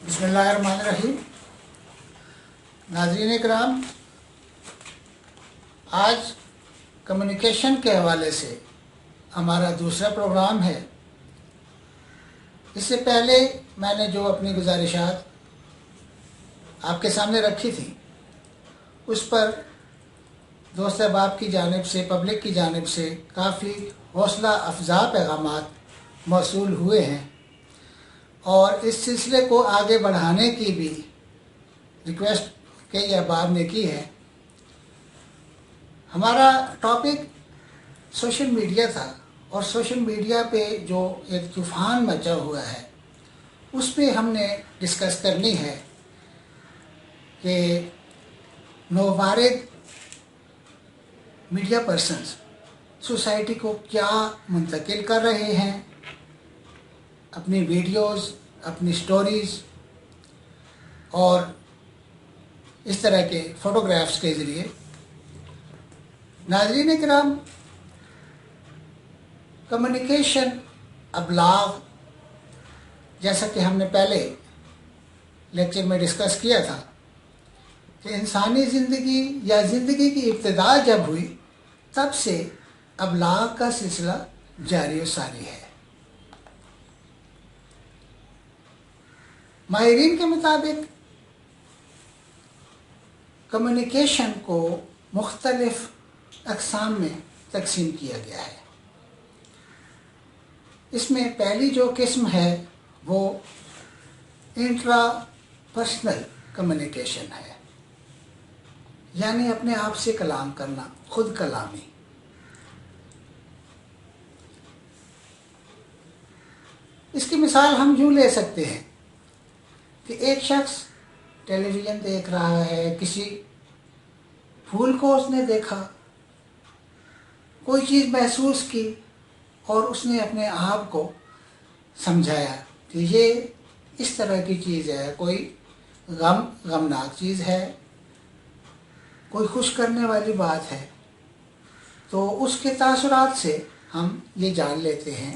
بسم اللہ الرحمن الرحیم۔ ناظرین کرام، آج کمیونیکیشن کے حوالے سے ہمارا دوسرا پروگرام ہے۔ اس سے پہلے میں نے جو اپنی گزارشات آپ کے سامنے رکھی تھی اس پر دوست احباب کی جانب سے، پبلک کی جانب سے کافی حوصلہ افزا پیغامات موصول ہوئے ہیں، اور اس سلسلے کو آگے بڑھانے کی بھی ریکویسٹ کئی احباب نے کی ہے۔ ہمارا ٹاپک سوشل میڈیا تھا، اور سوشل میڈیا پہ جو ایک طوفان مچا ہوا ہے اس پہ ہم نے ڈسکس کرنی ہے کہ نوبارد میڈیا پرسنز سوسائٹی کو کیا منتقل کر رہے ہیں، اپنی ویڈیوز، اپنی سٹوریز اور اس طرح کے فوٹوگرافز کے ذریعے۔ ناظرین کرام، کمیونیکیشن، ابلاغ، جیسا کہ ہم نے پہلے لیکچر میں ڈسکس کیا تھا کہ انسانی زندگی یا زندگی کی ابتدا جب ہوئی تب سے ابلاغ کا سلسلہ جاری و ساری ہے۔ ماہرین کے مطابق کمیونیکیشن کو مختلف اقسام میں تقسیم کیا گیا ہے۔ اس میں پہلی جو قسم ہے وہ انٹرا پرسنل کمیونیکیشن ہے، یعنی اپنے آپ سے کلام کرنا، خود کلامی۔ اس کی مثال ہم یوں لے سکتے ہیں کہ ایک شخص ٹیلی ویژن دیکھ رہا ہے، کسی پھول کو اس نے دیکھا، کوئی چیز محسوس کی، اور اس نے اپنے آپ کو سمجھایا کہ یہ اس طرح کی چیز ہے، کوئی غمناک چیز ہے، کوئی خوش کرنے والی بات ہے۔ تو اس کے تاثرات سے ہم یہ جان لیتے ہیں،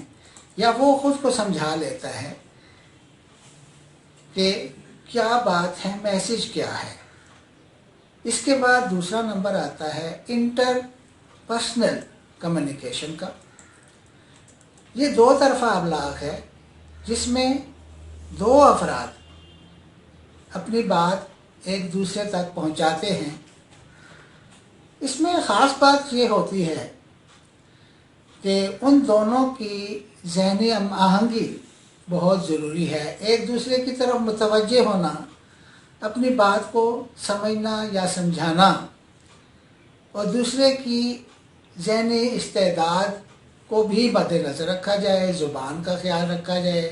یا وہ خود کو سمجھا لیتا ہے کہ کیا بات ہے، میسج کیا ہے۔ اس کے بعد دوسرا نمبر آتا ہے انٹر پرسنل کمیونیکیشن کا۔ یہ دو طرفہ ابلاغ ہے جس میں دو افراد اپنی بات ایک دوسرے تک پہنچاتے ہیں۔ اس میں خاص بات یہ ہوتی ہے کہ ان دونوں کی ذہنی ہم آہنگی بہت ضروری ہے، ایک دوسرے کی طرف متوجہ ہونا، اپنی بات کو سمجھنا یا سمجھانا، اور دوسرے کی ذہنی استعداد کو بھی مد نظر رکھا جائے، زبان کا خیال رکھا جائے۔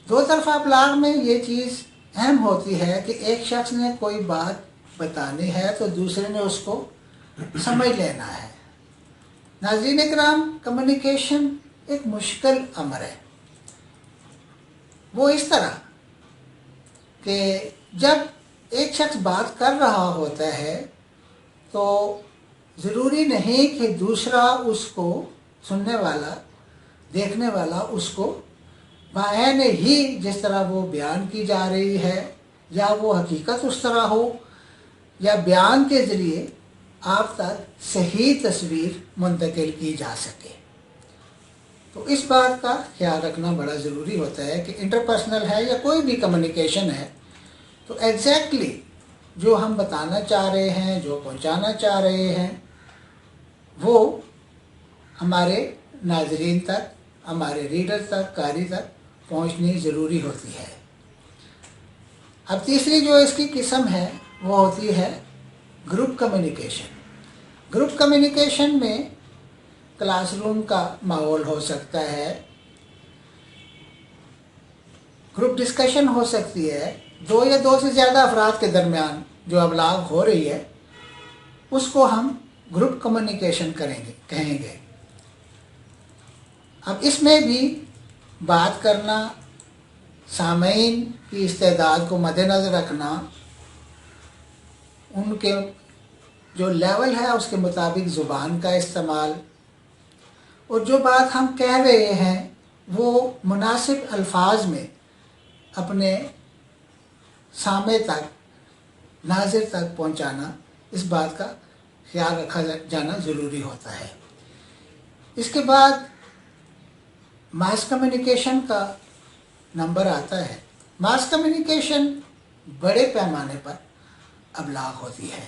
دو طرفہ ابلاغ میں یہ چیز اہم ہوتی ہے کہ ایک شخص نے کوئی بات بتانی ہے تو دوسرے نے اس کو سمجھ لینا ہے۔ ناظرین اکرام، کمیونیکیشن ایک مشکل امر ہے۔ وہ اس طرح کہ جب ایک شخص بات کر رہا ہوتا ہے تو ضروری نہیں کہ دوسرا اس کو، سننے والا، دیکھنے والا، اس کو بعین ہی جس طرح وہ بیان کی جا رہی ہے یا وہ حقیقت اس طرح ہو، یا بیان کے ذریعے آپ تک صحیح تصویر منتقل کی جا سکے۔ تو اس بات کا خیال رکھنا بڑا ضروری ہوتا ہے کہ انٹرپرسنل ہے یا کوئی بھی کمیونیکیشن ہے تو ایگزیکٹلی جو ہم بتانا چاہ رہے ہیں، جو پہنچانا چاہ رہے ہیں، وہ ہمارے ناظرین تک، ہمارے ریڈر تک، قاری تک پہنچنی ضروری ہوتی ہے۔ اب تیسری جو اس کی قسم ہے وہ ہوتی ہے گروپ کمیونیکیشن۔ گروپ کمیونیکیشن میں کلاس روم کا ماحول ہو سکتا ہے، گروپ ڈسکشن ہو سکتی ہے، دو یا دو سے زیادہ افراد کے درمیان جو ابلاغ ہو رہی ہے اس کو ہم گروپ کمیونیکیشن کہیں گے۔ اب اس میں بھی بات کرنا، سامعین کی استعداد کو مد نظر رکھنا، ان کے جو لیول ہے اس کے مطابق زبان کا استعمال، اور جو بات ہم کہہ رہے ہیں وہ مناسب الفاظ میں اپنے سامع تک، ناظر تک پہنچانا، اس بات کا خیال رکھا جانا ضروری ہوتا ہے۔ اس کے بعد ماس کمیونیکیشن کا نمبر آتا ہے۔ ماس کمیونیکیشن بڑے پیمانے پر ابلاغ ہوتی ہے،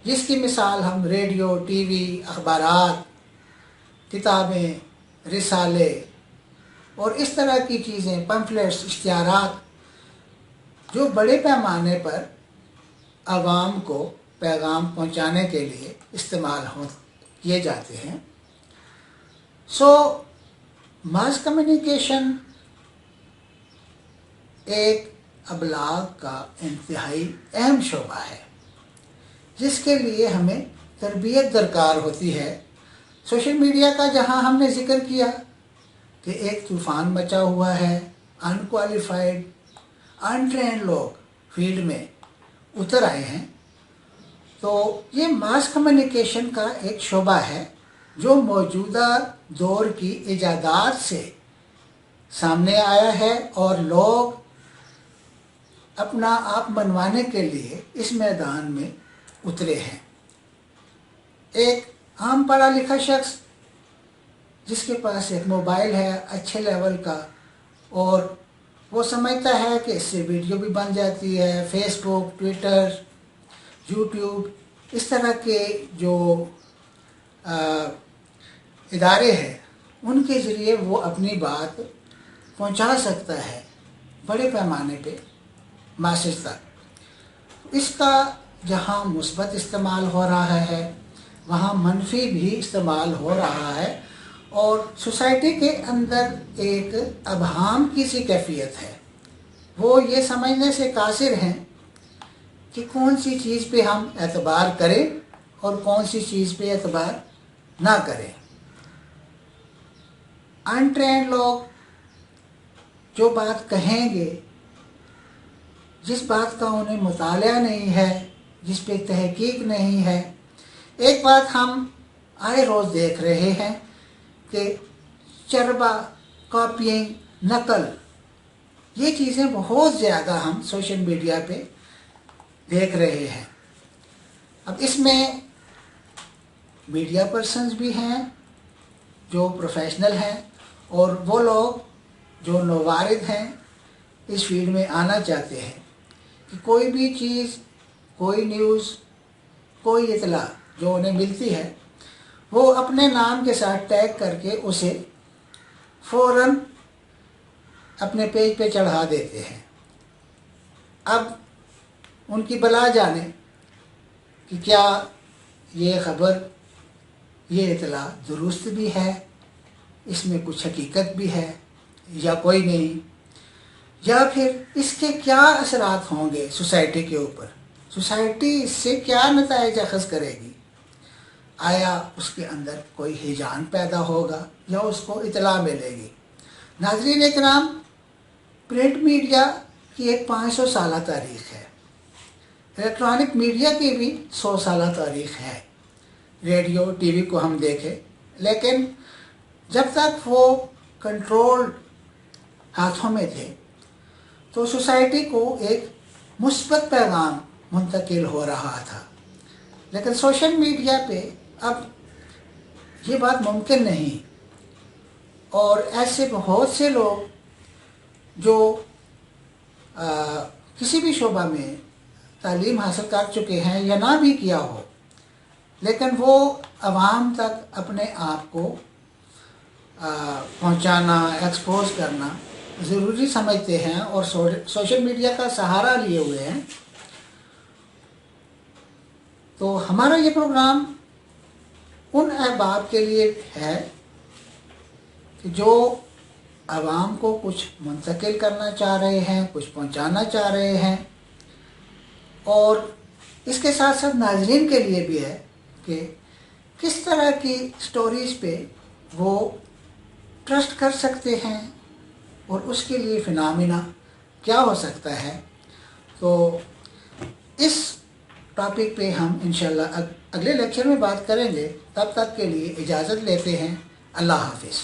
جس کی مثال ہم ریڈیو، ٹی وی، اخبارات، کتابیں، رسالے اور اس طرح کی چیزیں، پمفلیٹس، اشتہارات جو بڑے پیمانے پر عوام کو پیغام پہنچانے کے لیے استعمال کیے جاتے ہیں۔ ماس کمیونیکیشن ایک ابلاغ کا انتہائی اہم شعبہ ہے، جس کے لیے ہمیں تربیت درکار ہوتی ہے۔ سوشل میڈیا کا جہاں ہم نے ذکر کیا کہ ایک طوفان مچا ہوا ہے، انکوالیفائڈ، انٹرینڈ لوگ فیلڈ میں اتر آئے ہیں، تو یہ ماس کمیونیکیشن کا ایک شعبہ ہے جو موجودہ دور کی ایجادات سے سامنے آیا ہے، اور لوگ اپنا آپ منوانے کے لیے اس میدان میں اترے ہیں۔ ایک عام پڑھا لکھا شخص جس کے پاس ایک موبائل ہے اچھے لیول کا، اور وہ سمجھتا ہے کہ اس سے ویڈیو بھی بن جاتی ہے، فیس بک، ٹویٹر، یوٹیوب، اس طرح کے جو ادارے ہیں ان کے ذریعے وہ اپنی بات پہنچا سکتا ہے بڑے پیمانے پہ میسج تک۔ اس کا جہاں مثبت استعمال ہو رہا ہے وہاں منفی بھی استعمال ہو رہا ہے، اور سوسائٹی کے اندر ایک ابہام کی سی کیفیت ہے۔ وہ یہ سمجھنے سے قاصر ہیں کہ کون سی چیز پہ ہم اعتبار کریں اور کون سی چیز پہ اعتبار نہ کریں۔ انٹرینڈ لوگ جو بات کہیں گے، جس بات کا انہیں مطالعہ نہیں ہے، جس پہ تحقیق نہیں ہے، ایک بات ہم آئے روز دیکھ رہے ہیں کہ چربا، کاپینگ، نقل، یہ چیزیں بہت زیادہ ہم سوشل میڈیا پہ دیکھ رہے ہیں۔ اب اس میں میڈیا پرسنز بھی ہیں جو پروفیشنل ہیں، اور وہ لوگ جو نوارد ہیں اس فیلڈ میں آنا چاہتے ہیں کہ کوئی بھی چیز، کوئی نیوز، کوئی اطلاع جو انہیں ملتی ہے وہ اپنے نام کے ساتھ ٹیگ کر کے اسے فوراً اپنے پیج پہ چڑھا دیتے ہیں۔ اب ان کی بلا جانے کہ کیا یہ خبر، یہ اطلاع درست بھی ہے، اس میں کچھ حقیقت بھی ہے یا کوئی نہیں، یا پھر اس کے کیا اثرات ہوں گے سوسائٹی کے اوپر، سوسائٹی اس سے کیا نتائج اخذ کرے گی، آیا اس کے اندر کوئی ہیجان پیدا ہوگا یا اس کو اطلاع ملے گی۔ ناظرین اکرام، پرنٹ میڈیا کی ایک 500 سالہ تاریخ ہے، الیکٹرانک میڈیا کی بھی 100 سالہ تاریخ ہے۔ ریڈیو، ٹی وی کو ہم دیکھیں، لیکن جب تک وہ کنٹرول ہاتھوں میں تھے تو سوسائٹی کو ایک مثبت پیغام منتقل ہو رہا تھا، لیکن سوشل میڈیا پہ اب یہ بات ممکن نہیں، اور ایسے بہت سے لوگ جو کسی بھی شعبہ میں تعلیم حاصل کر چکے ہیں یا نہ بھی کیا ہو، لیکن وہ عوام تک اپنے آپ کو پہنچانا، ایکسپوز کرنا ضروری سمجھتے ہیں اور سوشل میڈیا کا سہارا لیے ہوئے ہیں۔ تو ہمارا یہ پروگرام ان احباب کے لیے ہے کہ جو عوام کو کچھ منتقل کرنا چاہ رہے ہیں، کچھ پہنچانا چاہ رہے ہیں، اور اس کے ساتھ ساتھ ناظرین کے لیے بھی ہے کہ کس طرح کی سٹوریز پہ وہ ٹرسٹ کر سکتے ہیں اور اس کے لیے فنامنا کیا ہو سکتا ہے۔ تو اس ٹاپک پہ ہم انشاءاللہ اگلے لیکچر میں بات کریں گے۔ تب تک کے لیے اجازت لیتے ہیں۔ اللہ حافظ۔